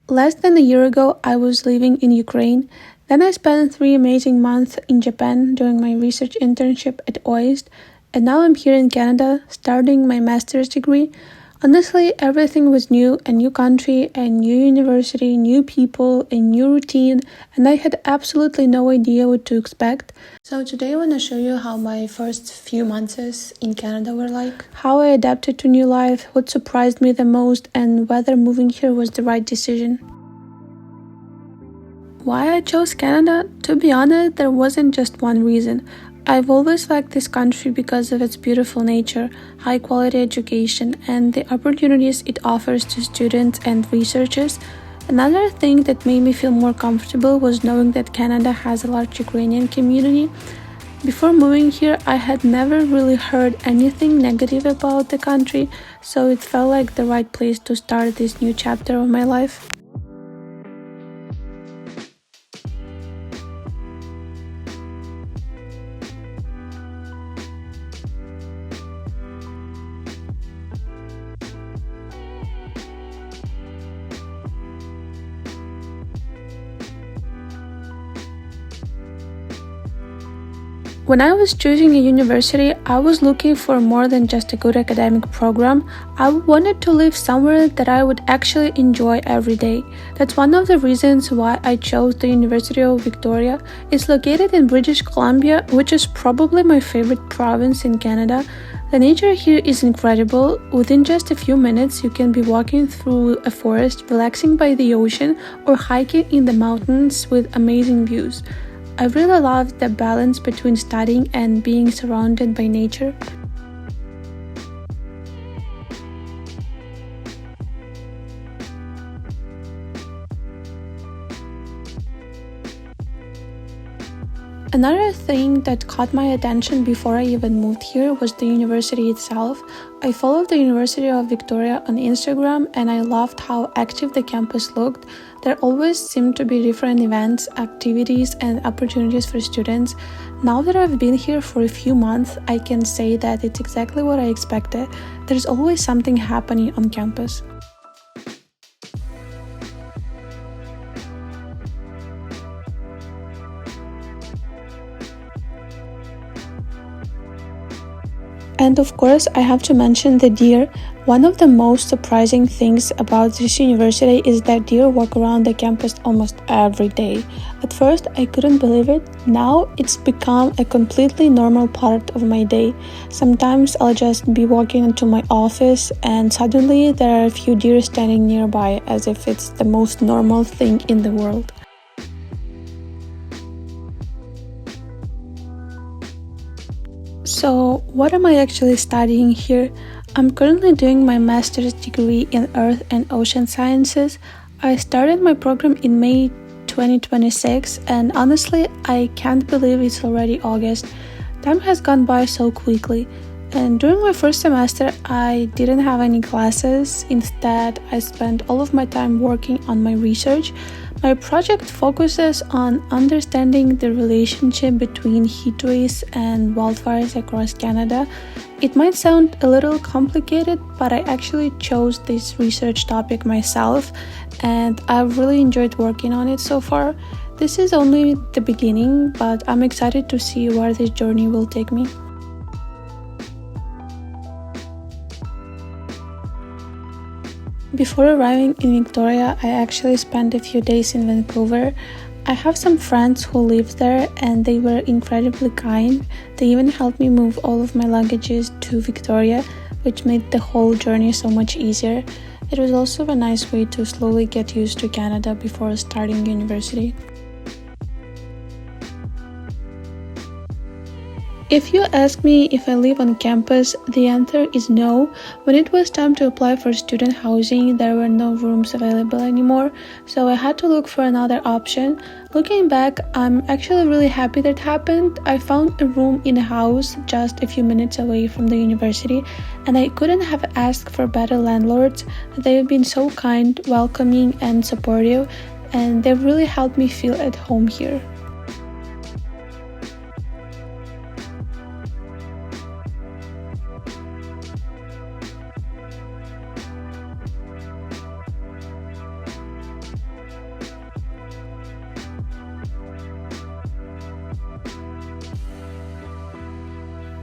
Less than a year ago, I was living in Ukraine. Then I spent 3 amazing months in Japan doing my research internship at OIST, and now I'm here in Canada starting my master's degree. Honestly, everything was new, a new country, a new university, new people, a new routine, and I had absolutely no idea what to expect. So today I want to show you how my first few months in Canada were like, how I adapted to new life, what surprised me the most, and whether moving here was the right decision. Why I chose Canada? To be honest, there wasn't just one reason. I've always liked this country because of its beautiful nature, high quality education, and the opportunities it offers to students and researchers. Another thing that made me feel more comfortable was knowing that Canada has a large Ukrainian community. Before moving here, I had never really heard anything negative about the country, so it felt like the right place to start this new chapter of my life. When I was choosing a university, I was looking for more than just a good academic program. I wanted to live somewhere that I would actually enjoy every day. That's one of the reasons why I chose the University of Victoria. It's located in British Columbia, which is probably my favorite province in Canada. The nature here is incredible. Within just a few minutes, you can be walking through a forest, relaxing by the ocean, or hiking in the mountains with amazing views. I really loved the balance between studying and being surrounded by nature. Another thing that caught my attention before I even moved here was the university itself. I followed the University of Victoria on Instagram and I loved how active the campus looked. There always seemed to be different events, activities, and opportunities for students. Now that I've been here for a few months, I can say that it's exactly what I expected. There's always something happening on campus. And of course, I have to mention the deer. One of the most surprising things about this university is that deer walk around the campus almost every day. At first, I couldn't believe it. Now, it's become a completely normal part of my day. Sometimes I'll just be walking into my office and suddenly there are a few deer standing nearby as if it's the most normal thing in the world. So, what am I actually studying here? I'm currently doing my master's degree in Earth and Ocean Sciences. I started my program in May 2026 and honestly, I can't believe it's already August. Time has gone by so quickly. And during my first semester, I didn't have any classes. Instead, I spent all of my time working on my research. My project focuses on understanding the relationship between heatwaves and wildfires across Canada. It might sound a little complicated, but I actually chose this research topic myself, and I've really enjoyed working on it so far. This is only the beginning, but I'm excited to see where this journey will take me. Before arriving in Victoria, I actually spent a few days in Vancouver. I have some friends who live there and they were incredibly kind. They even helped me move all of my luggages to Victoria, which made the whole journey so much easier. It was also a nice way to slowly get used to Canada before starting university. If you ask me if I live on campus, the answer is no. When it was time to apply for student housing, there were no rooms available anymore, so I had to look for another option. Looking back, I'm actually really happy that happened. I found a room in a house just a few minutes away from the university, and I couldn't have asked for better landlords. They've been so kind, welcoming, and supportive, and they've really helped me feel at home here.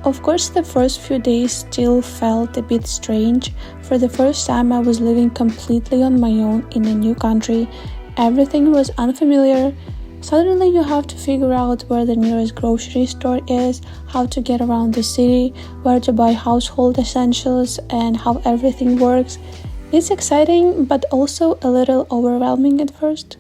Of course, the first few days still felt a bit strange. For the first time, I was living completely on my own in a new country. Everything was unfamiliar. Suddenly, you have to figure out where the nearest grocery store is, how to get around the city, where to buy household essentials, and how everything works. It's exciting, but also a little overwhelming at first.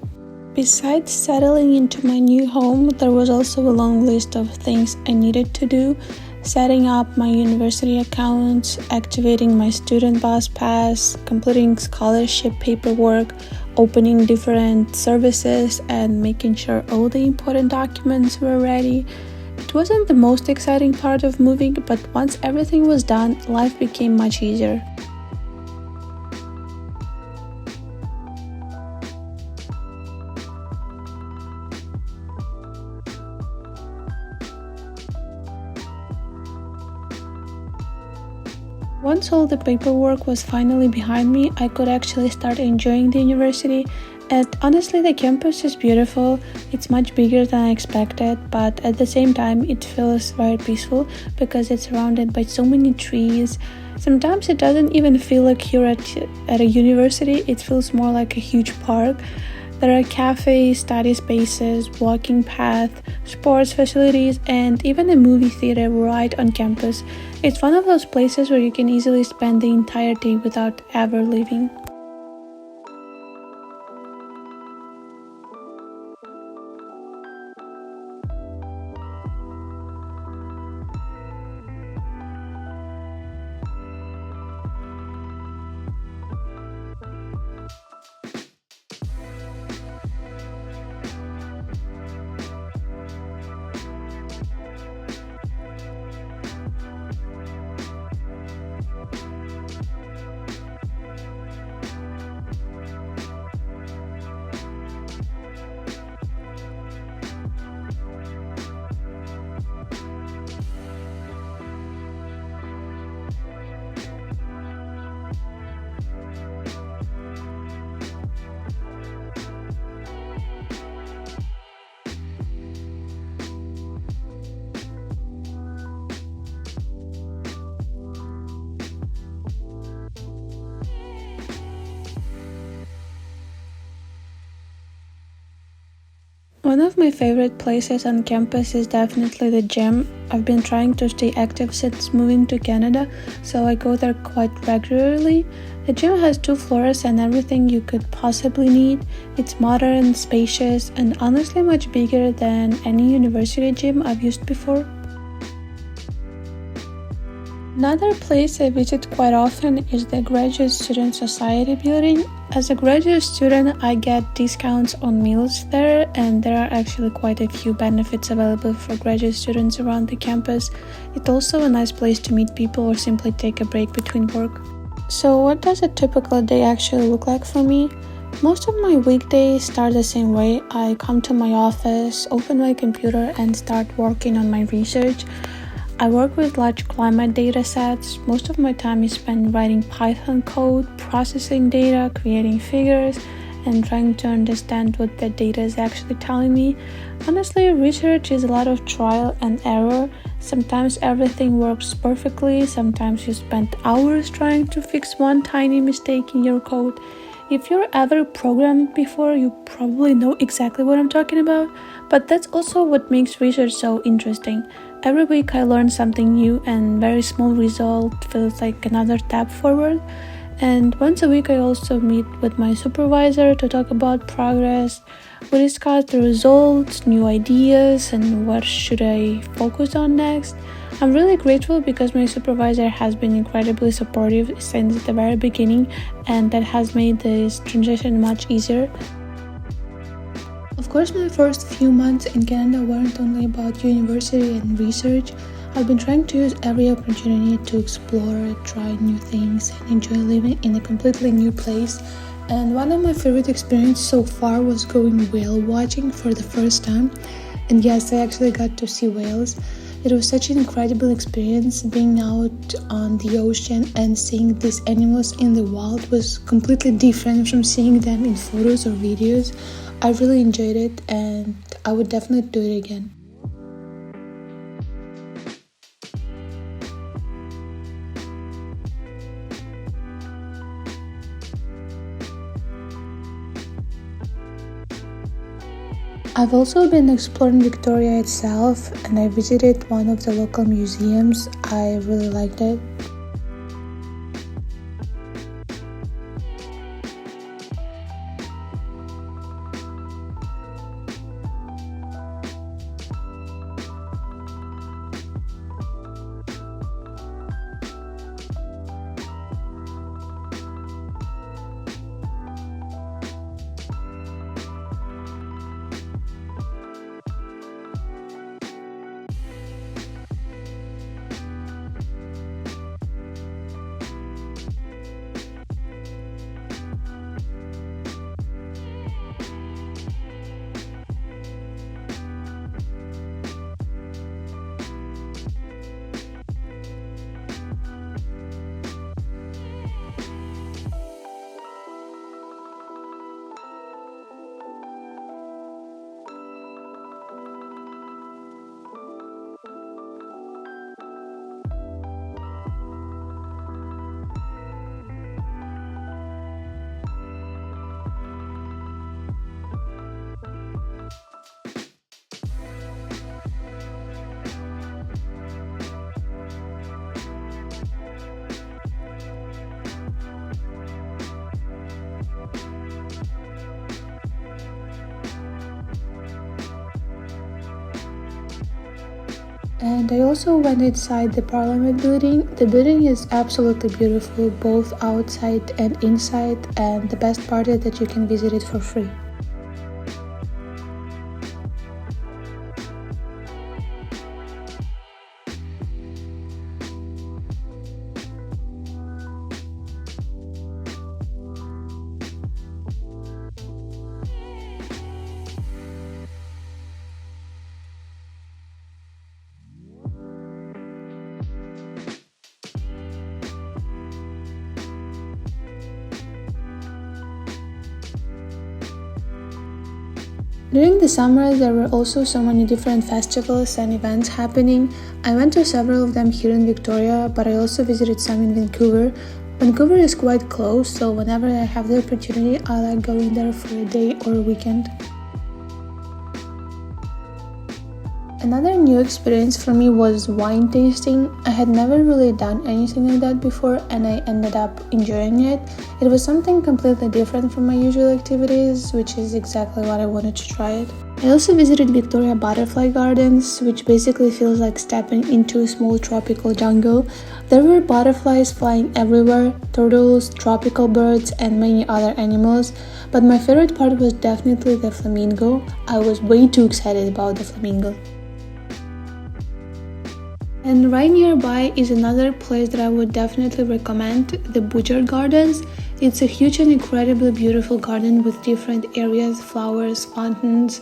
Besides settling into my new home, there was also a long list of things I needed to do. Setting up my university accounts, activating my student bus pass, completing scholarship paperwork, opening different services, and making sure all the important documents were ready. It wasn't the most exciting part of moving, but once everything was done, life became much easier. Once all the paperwork was finally behind me, I could actually start enjoying the university. And honestly, the campus is beautiful. It's much bigger than I expected, but at the same time, it feels very peaceful because it's surrounded by so many trees. Sometimes it doesn't even feel like you're at a university, it feels more like a huge park. There are cafes, study spaces, walking paths, sports facilities, and even a movie theater right on campus. It's one of those places where you can easily spend the entire day without ever leaving. One of my favorite places on campus is definitely the gym. I've been trying to stay active since moving to Canada, so I go there quite regularly. The gym has 2 floors and everything you could possibly need. It's modern, spacious, and honestly much bigger than any university gym I've used before. Another place I visit quite often is the Graduate Student Society building. As a graduate student, I get discounts on meals there, and there are actually quite a few benefits available for graduate students around the campus. It's also a nice place to meet people or simply take a break between work. So what does a typical day actually look like for me? Most of my weekdays start the same way. I come to my office, open my computer, and start working on my research. I work with large climate data sets. Most of my time is spent writing Python code, processing data, creating figures, and trying to understand what the data is actually telling me. Honestly, research is a lot of trial and error. Sometimes everything works perfectly, sometimes you spend hours trying to fix one tiny mistake in your code. If you've ever programmed before, you probably know exactly what I'm talking about, but that's also what makes research so interesting. Every week I learn something new, and very small result feels like another step forward. And once a week I also meet with my supervisor to talk about progress. We discuss the results, new ideas, and what should I focus on next. I'm really grateful because my supervisor has been incredibly supportive since the very beginning, and that has made this transition much easier. Of course, my first few months in Canada weren't only about university and research. I've been trying to use every opportunity to explore, try new things, and enjoy living in a completely new place. And one of my favorite experiences so far was going whale watching for the first time. And yes, I actually got to see whales. It was such an incredible experience. Being out on the ocean and seeing these animals in the wild was completely different from seeing them in photos or videos. I really enjoyed it, and I would definitely do it again. I've also been exploring Victoria itself, and I visited one of the local museums. I really liked it. And I also went inside the Parliament building. The building is absolutely beautiful, both outside and inside, and the best part is that you can visit it for free. During the summer, there were also so many different festivals and events happening. I went to several of them here in Victoria, but I also visited some in Vancouver. Vancouver is quite close, so whenever I have the opportunity, I like going there for a day or a weekend. Another new experience for me was wine tasting. I had never really done anything like that before, and I ended up enjoying it. It was something completely different from my usual activities, which is exactly what I wanted to try it. I also visited Victoria Butterfly Gardens, which basically feels like stepping into a small tropical jungle. There were butterflies flying everywhere, turtles, tropical birds, and many other animals, but my favorite part was definitely the flamingo. I was way too excited about the flamingo. And right nearby is another place that I would definitely recommend, the Butchart Gardens. It's a huge and incredibly beautiful garden with different areas, flowers, fountains.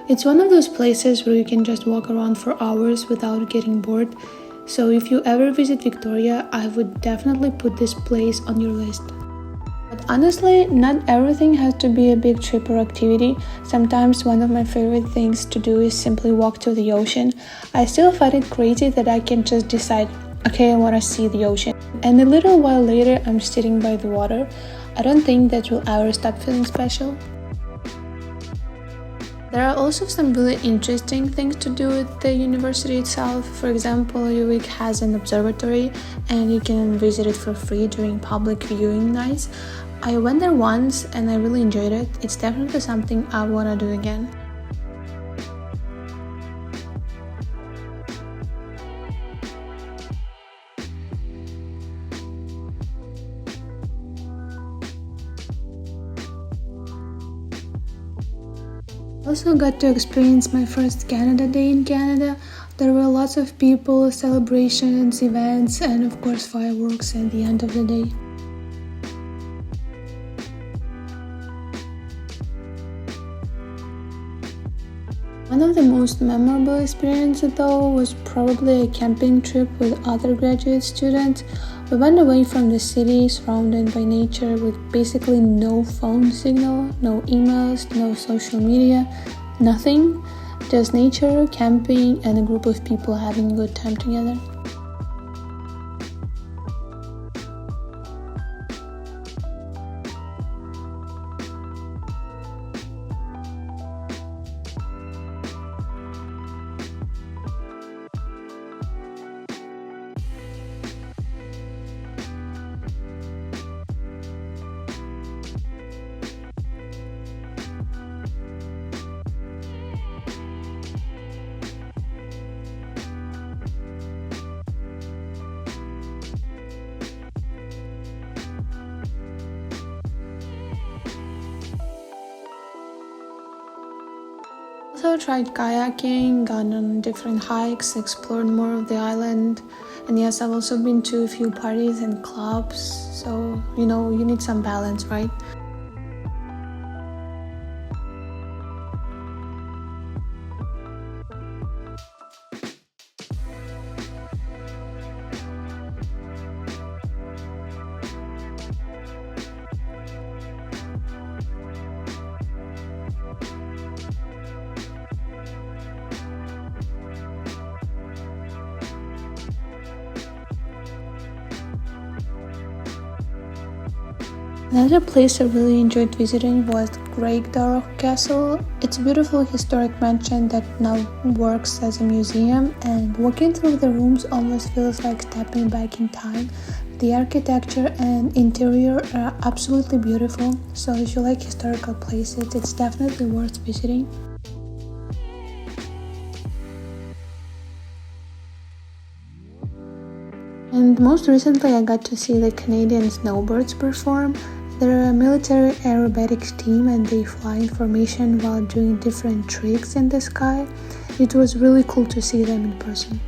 It's one of those places where you can just walk around for hours without getting bored. So if you ever visit Victoria, I would definitely put this place on your list. But honestly, not everything has to be a big trip or activity. Sometimes one of my favorite things to do is simply walk to the ocean. I still find it crazy that I can just decide, okay, I want to see the ocean. And a little while later, I'm sitting by the water. I don't think that will ever stop feeling special. There are also some really interesting things to do at the university itself. For example, UWIC has an observatory and you can visit it for free during public viewing nights. I went there once and I really enjoyed it. It's definitely something I want to do again. Also got to experience my first Canada Day in Canada. There were lots of people, celebrations, events, and of course fireworks at the end of the day. One of the most memorable experiences though was probably a camping trip with other graduate students. We went away from the city surrounded by nature with basically no phone signal, no emails, no social media, nothing. Just nature, camping, and a group of people having a good time together. Also tried kayaking, gone on different hikes, explored more of the island. And yes, I've also been to a few parties and clubs, so you need some balance, right? Another place I really enjoyed visiting was Great Darroch Castle. It's a beautiful historic mansion that now works as a museum, and walking through the rooms almost feels like stepping back in time. The architecture and interior are absolutely beautiful, so if you like historical places, it's definitely worth visiting. And most recently I got to see the Canadian Snowbirds perform. They're a military aerobatics team and they fly in formation while doing different tricks in the sky. It was really cool to see them in person.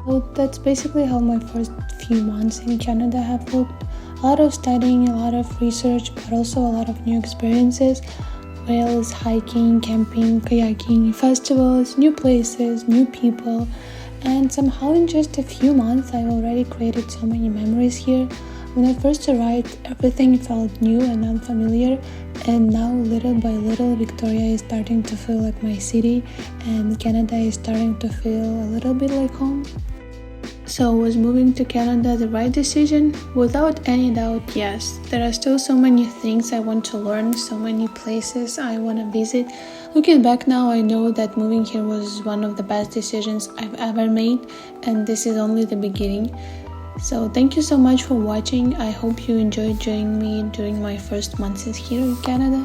So that's basically how my first few months in Canada have looked. A lot of studying, a lot of research, but also a lot of new experiences. Whales, hiking, camping, kayaking, festivals, new places, new people. And somehow in just a few months I've already created so many memories here. When I first arrived, everything felt new and unfamiliar, and now little by little Victoria is starting to feel like my city and Canada is starting to feel a little bit like home. So was moving to Canada the right decision? Without any doubt, yes. There are still so many things I want to learn, so many places I want to visit. Looking back now, I know that moving here was one of the best decisions I've ever made, and this is only the beginning. So thank you so much for watching. I hope you enjoyed joining me during my first months here in Canada.